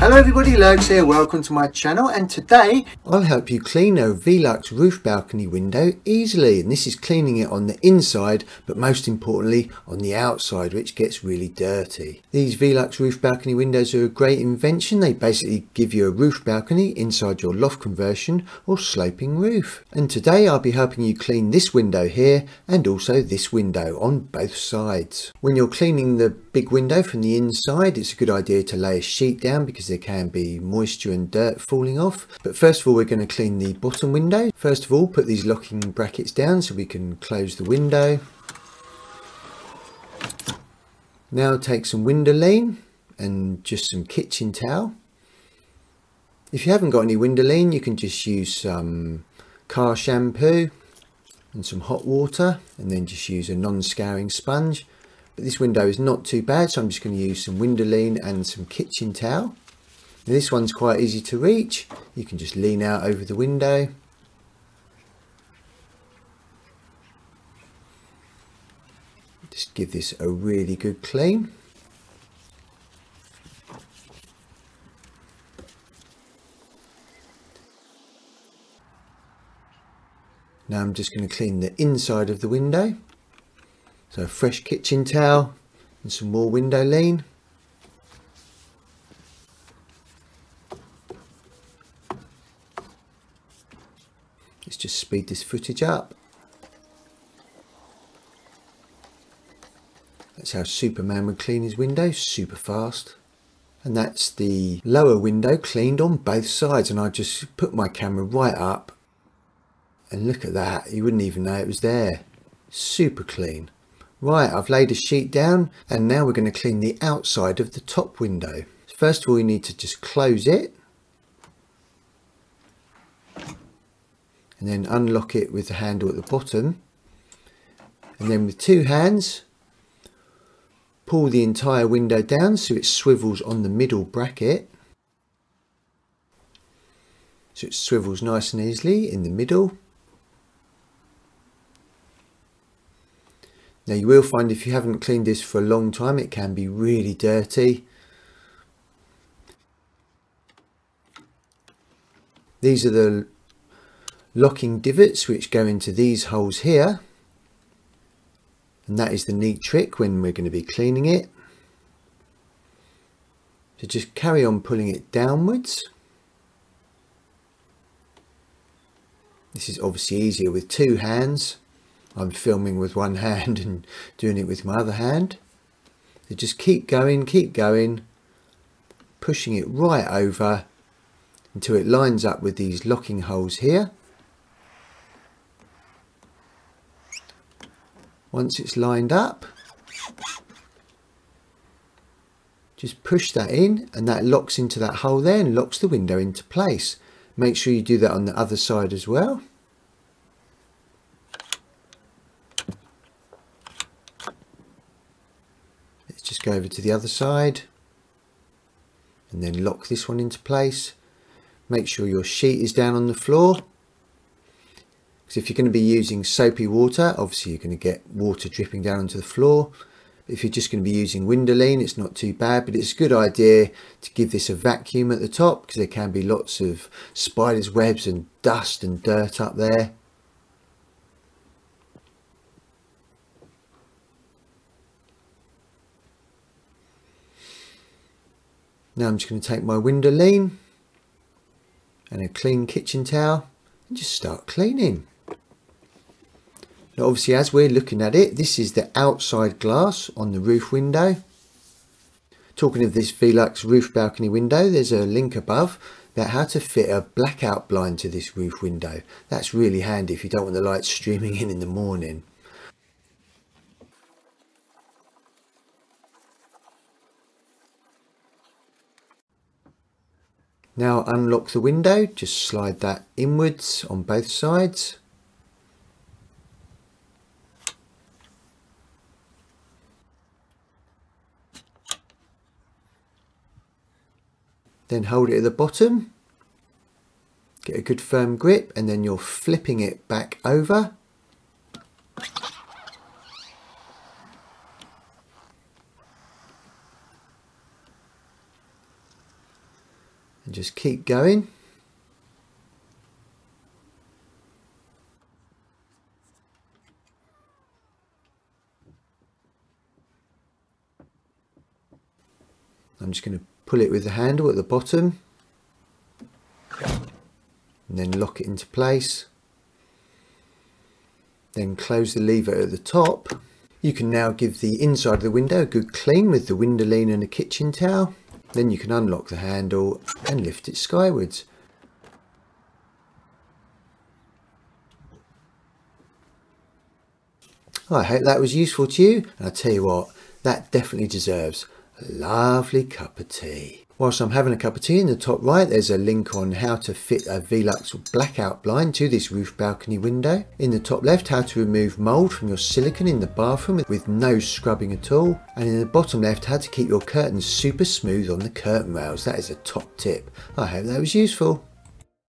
Hello everybody, Lurgs here, welcome to my channel, and today I'll help you clean a Velux roof balcony window easily. And this is cleaning it on the inside, but most importantly on the outside, which gets really dirty. These Velux roof balcony windows are a great invention. They basically give you a roof balcony inside your loft conversion or sloping roof. And today I'll be helping you clean this window here and also this window on both sides. When you're cleaning the big window from the inside, it's a good idea to lay a sheet down because there can be moisture and dirt falling off. But first of all, we're going to clean the bottom window. First of all, put these locking brackets down so we can close the window. Now take some window lean and just some kitchen towel. If you haven't got any window lean, you can just use some car shampoo and some hot water, and then just use a non-scouring sponge. But this window is not too bad, so I'm just going to use some window lean and some kitchen towel. Now this one's quite easy to reach. You can just lean out over the window. Just give this a really good clean. Now I'm just going to clean the inside of the window. So a fresh kitchen towel and some more window lean. Let's just speed this footage up. That's how Superman would clean his window, super fast. And that's the lower window cleaned on both sides. And I just put my camera right up and look at that. You wouldn't even know it was there. Super clean. Right, I've laid a sheet down and now we're going to clean the outside of the top window. First of all, you need to just close it. And then unlock it with the handle at the bottom. And then with two hands, pull the entire window down so it swivels on the middle bracket. So it swivels nice and easily in the middle. Now you will find if you haven't cleaned this for a long time, it can be really dirty. These are the locking divots which go into these holes here. And that is the neat trick when we're going to be cleaning it. So just carry on pulling it downwards. This is obviously easier with two hands. I'm filming with one hand and doing it with my other hand. So just keep going, pushing it right over until it lines up with these locking holes here. Once it's lined up, just push that in and that locks into that hole there and locks the window into place. Make sure you do that on the other side as well. Let's just go over to the other side and then lock this one into place. Make sure your sheet is down on the floor. If you're going to be using soapy water, obviously you're going to get water dripping down onto the floor. If you're just going to be using window lean, it's not too bad, but it's a good idea to give this a vacuum at the top because there can be lots of spiders' webs and dust and dirt up there. Now I'm just going to take my window lean and a clean kitchen towel and just start cleaning. Now obviously as we're looking at it, this is the outside glass on the roof window. Talking of this Velux roof balcony window, there's a link above about how to fit a blackout blind to this roof window. That's really handy if you don't want the light streaming in the morning. Now unlock the window, just slide that inwards on both sides. Then hold it at the bottom, get a good firm grip, and then you're flipping it back over. And just keep going. I'm just going to pull it with the handle at the bottom and then lock it into place. Then close the lever at the top. You can now give the inside of the window a good clean with the window lean and a kitchen towel. Then you can unlock the handle and lift it skywards. I hope that was useful to you, and I'll tell you what, that definitely deserves a lovely cup of tea. Whilst I'm having a cup of tea, in the top right there's a link on how to fit a Velux blackout blind to this roof balcony window. In the top left, how to remove mould from your silicone in the bathroom with no scrubbing at all. And in the bottom left, how to keep your curtains super smooth on the curtain rails. That is a top tip. I hope that was useful.